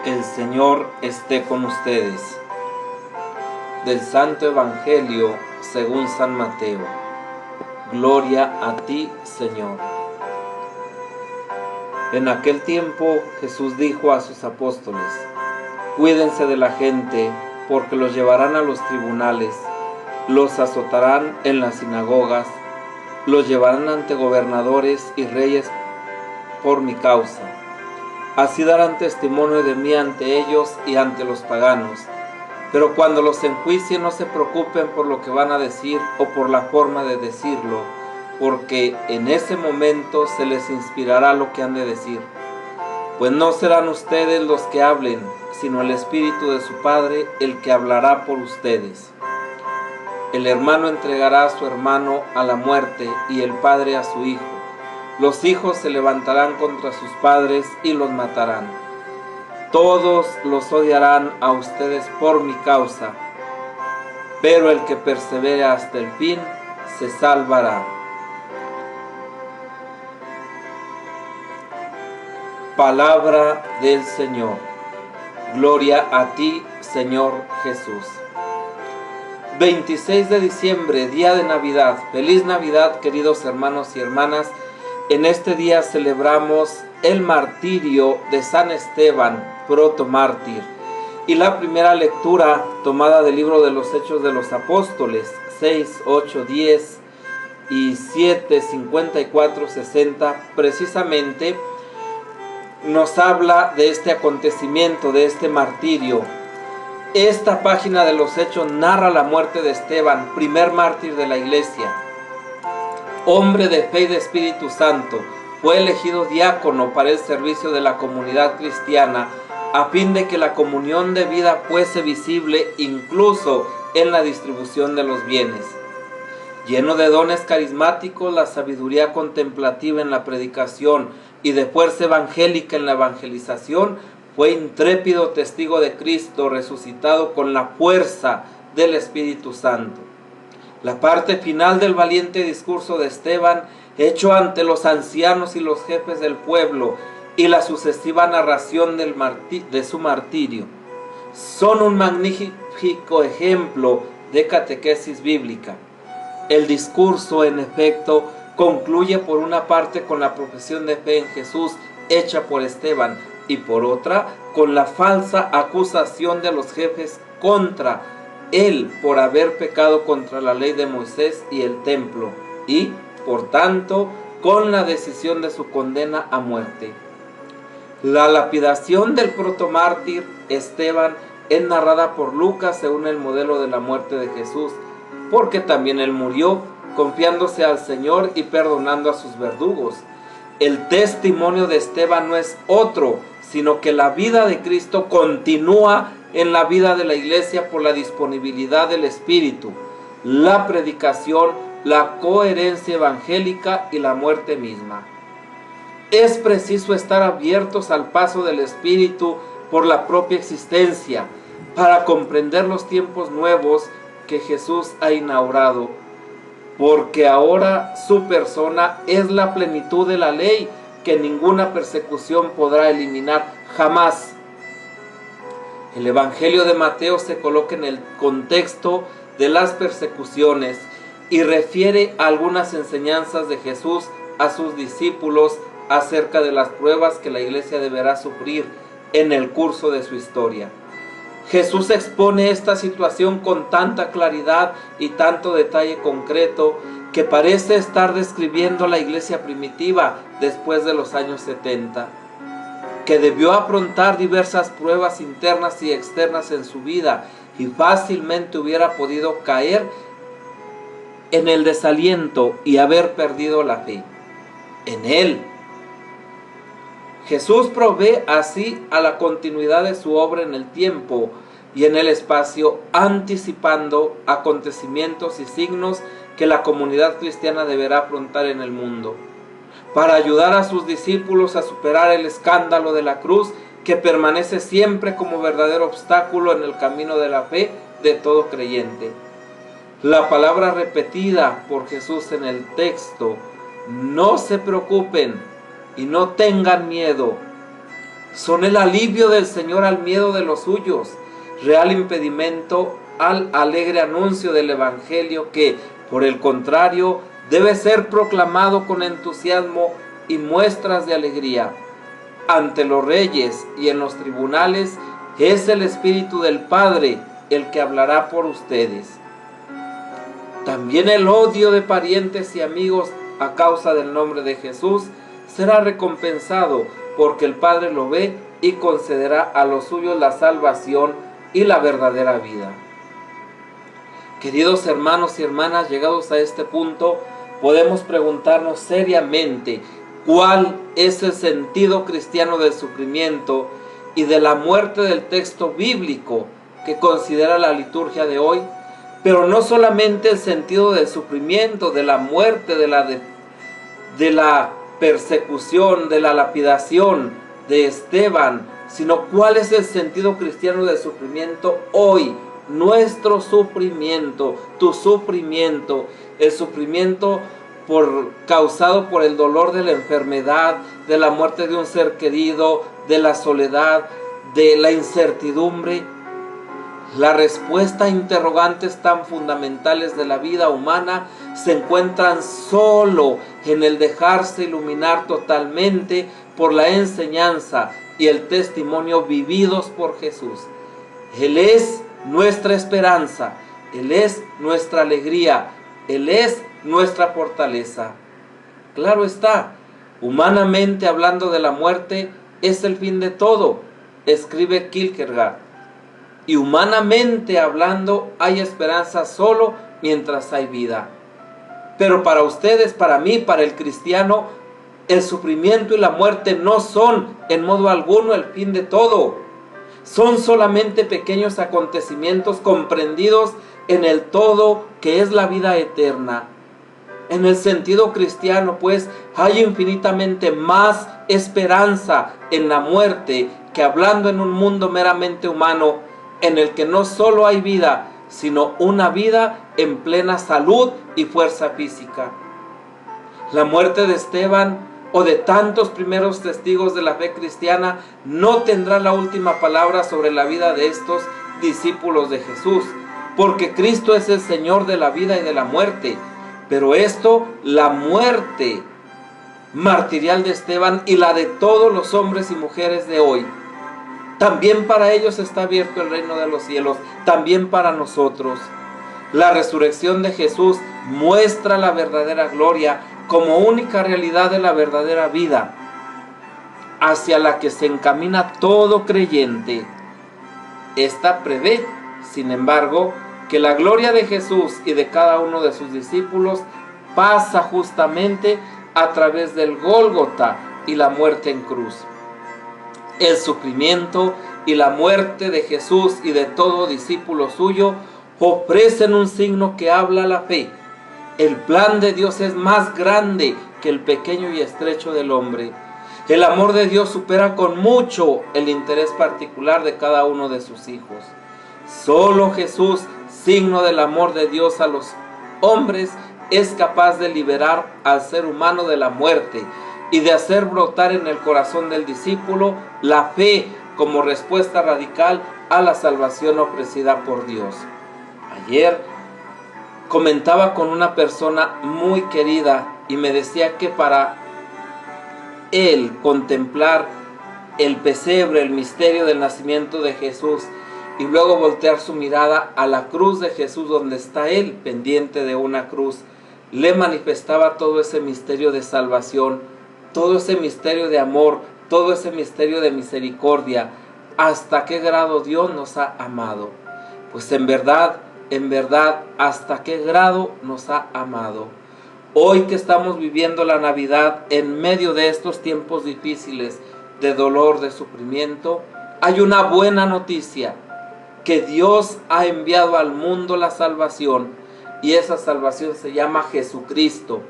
El Señor esté con ustedes. Del Santo Evangelio según San Mateo. Gloria a ti, Señor. En aquel tiempo Jesús dijo a sus apóstoles: cuídense de la gente, porque los llevarán a los tribunales, los azotarán en las sinagogas, los llevarán ante gobernadores y reyes por mi causa. Así darán testimonio de mí ante ellos y ante los paganos. Pero cuando los enjuicien, no se preocupen por lo que van a decir o por la forma de decirlo, porque en ese momento se les inspirará lo que han de decir. Pues no serán ustedes los que hablen, sino el Espíritu de su Padre el que hablará por ustedes. El hermano entregará a su hermano a la muerte y el padre a su hijo. Los hijos se levantarán contra sus padres y los matarán. Todos los odiarán a ustedes por mi causa, pero el que persevere hasta el fin se salvará. Palabra del Señor. Gloria a ti, Señor Jesús. 26 de diciembre, día de Navidad. Feliz Navidad, queridos hermanos y hermanas. En este día celebramos el martirio de San Esteban, protomártir. Y la primera lectura tomada del libro de los Hechos de los Apóstoles, 6, 8, 10 y 7, 54, 60, precisamente nos habla de este acontecimiento, de este martirio. Esta página de los Hechos narra la muerte de Esteban, primer mártir de la iglesia. Hombre de fe y de Espíritu Santo, fue elegido diácono para el servicio de la comunidad cristiana, a fin de que la comunión de vida fuese visible incluso en la distribución de los bienes. Lleno de dones carismáticos, la sabiduría contemplativa en la predicación y de fuerza evangélica en la evangelización, fue intrépido testigo de Cristo resucitado con la fuerza del Espíritu Santo. La parte final del valiente discurso de Esteban, hecho ante los ancianos y los jefes del pueblo, y la sucesiva narración de su martirio, son un magnífico ejemplo de catequesis bíblica. El discurso, en efecto, concluye por una parte con la profesión de fe en Jesús hecha por Esteban, y por otra con la falsa acusación de los jefes contra él por haber pecado contra la ley de Moisés y el templo, y por tanto con la decisión de su condena a muerte. La lapidación del protomártir Esteban es narrada por Lucas según el modelo de la muerte de Jesús, porque también él murió confiándose al Señor y perdonando a sus verdugos. El testimonio de Esteban no es otro, sino que la vida de Cristo continúa en la vida de la iglesia por la disponibilidad del Espíritu, la predicación, la coherencia evangélica y la muerte misma. Es preciso estar abiertos al paso del Espíritu por la propia existencia para comprender los tiempos nuevos que Jesús ha inaugurado, porque ahora su persona es la plenitud de la ley que ninguna persecución podrá eliminar jamás. El Evangelio de Mateo se coloca en el contexto de las persecuciones y refiere a algunas enseñanzas de Jesús a sus discípulos acerca de las pruebas que la iglesia deberá sufrir en el curso de su historia. Jesús expone esta situación con tanta claridad y tanto detalle concreto que parece estar describiendo la iglesia primitiva después de los años 70, que debió afrontar diversas pruebas internas y externas en su vida y fácilmente hubiera podido caer en el desaliento y haber perdido la fe en Él. Jesús provee así a la continuidad de su obra en el tiempo y en el espacio, anticipando acontecimientos y signos que la comunidad cristiana deberá afrontar en el mundo, para ayudar a sus discípulos a superar el escándalo de la cruz que permanece siempre como verdadero obstáculo en el camino de la fe de todo creyente. La palabra repetida por Jesús en el texto, no se preocupen y no tengan miedo, Son el alivio del Señor al miedo de los suyos, real impedimento al alegre anuncio del Evangelio que, por el contrario, debe ser proclamado con entusiasmo y muestras de alegría. Ante los reyes y en los tribunales es el Espíritu del Padre el que hablará por ustedes. También el odio de parientes y amigos a causa del nombre de Jesús será recompensado, porque el Padre lo ve y concederá a los suyos la salvación y la verdadera vida. Queridos hermanos y hermanas, llegados a este punto, podemos preguntarnos seriamente cuál es el sentido cristiano del sufrimiento y de la muerte del texto bíblico que considera la liturgia de hoy, pero no solamente el sentido del sufrimiento, de la muerte, de la persecución, de la lapidación de Esteban, sino cuál es el sentido cristiano del sufrimiento hoy. Nuestro sufrimiento, tu sufrimiento, el sufrimiento causado por el dolor de la enfermedad, de la muerte de un ser querido, de la soledad, de la incertidumbre. La respuesta a interrogantes tan fundamentales de la vida humana se encuentran solo en el dejarse iluminar totalmente por la enseñanza y el testimonio vividos por Jesús. Él es nuestra esperanza, Él es nuestra alegría, Él es nuestra fortaleza. Claro está, humanamente hablando de la muerte es el fin de todo, escribe Kierkegaard. Y humanamente hablando hay esperanza solo mientras hay vida. Pero para ustedes, para mí, para el cristiano, el sufrimiento y la muerte no son en modo alguno el fin de todo. Son solamente pequeños acontecimientos comprendidos en el todo que es la vida eterna. En el sentido cristiano, pues, hay infinitamente más esperanza en la muerte que hablando en un mundo meramente humano, en el que no solo hay vida, sino una vida en plena salud y fuerza física. La muerte de Esteban o de tantos primeros testigos de la fe cristiana no tendrá la última palabra sobre la vida de estos discípulos de Jesús, porque Cristo es el Señor de la vida y de la muerte. Pero la muerte martirial de Esteban y la de todos los hombres y mujeres de hoy, también para ellos está abierto el reino de los cielos, también para nosotros. La resurrección de Jesús muestra la verdadera gloria como única realidad de la verdadera vida, hacia la que se encamina todo creyente. Esta prevé, sin embargo, que la gloria de Jesús y de cada uno de sus discípulos pasa justamente a través del Gólgota y la muerte en cruz. El sufrimiento y la muerte de Jesús y de todo discípulo suyo ofrecen un signo que habla la fe. El plan de Dios es más grande que el pequeño y estrecho del hombre. El amor de Dios supera con mucho el interés particular de cada uno de sus hijos. Solo Jesús, signo del amor de Dios a los hombres, es capaz de liberar al ser humano de la muerte y de hacer brotar en el corazón del discípulo la fe como respuesta radical a la salvación ofrecida por Dios. Ayer comentaba con una persona muy querida y me decía que para él contemplar el pesebre, el misterio del nacimiento de Jesús, y luego voltear su mirada a la cruz de Jesús donde está él pendiente de una cruz, le manifestaba todo ese misterio de salvación, todo ese misterio de amor, todo ese misterio de misericordia. ¿Hasta qué grado Dios nos ha amado? Pues en verdad, ¿hasta qué grado nos ha amado? Hoy que estamos viviendo la Navidad en medio de estos tiempos difíciles de dolor, de sufrimiento, hay una buena noticia, que Dios ha enviado al mundo la salvación, y esa salvación se llama Jesucristo.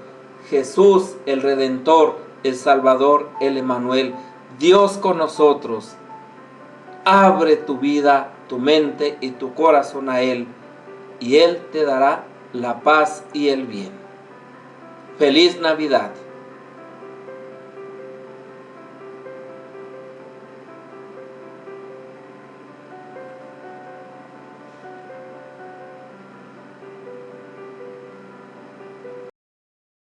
Jesús, el Redentor, el Salvador, el Emmanuel, Dios con nosotros. Abre tu vida, tu mente y tu corazón a Él, y Él te dará la paz y el bien. ¡Feliz Navidad!